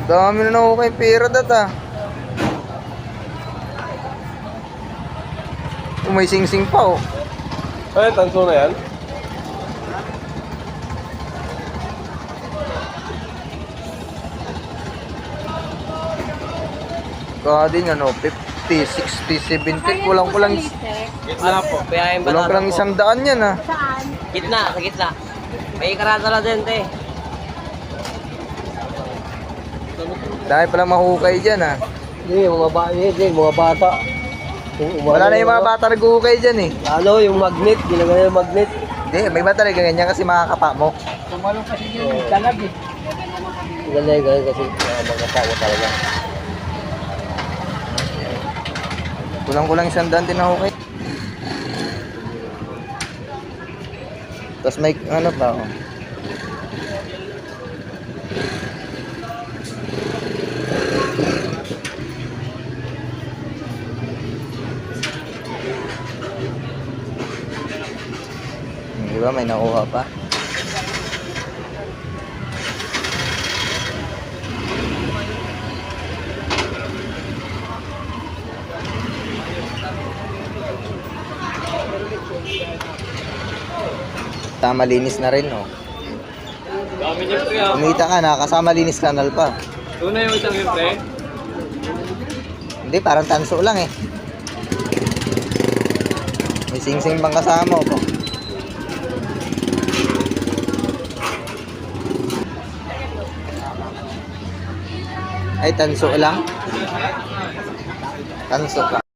Dami na nakuha yung pera data. May sing-sing pa oh. Ay, tanso na yan. Kaya din ano, 50, 60, 70, kulang-kulang. Wala po, biyahin ba Kulang-kulang 100 yan ah. Saan? Gitna, sa gitna. May karata na din, te. Dahil pala mahukay dyan ah. Hindi, mga bata. Wala na yung mga bata nag-uhukay dyan eh. Ano, yung magnet, ginagaya yung magnet. Hindi, may ba talaga ganyan kasi makakapa mo? Tumalong kasi yun, dalag eh. Ganyan kasi mga tao talaga. Kulang-kulang 100 din na hukay. Tapos may ano pa oh. Di ba may nakuha pa? Tama linis na rin oh. Dami niyo pre. Kumita ka na kasama linis kanal pa. Tunay yung isang yun pre. Hindi parang tanso lang eh. May sing-sing bang kasama oh. Ay tanso lang. Tanso ka.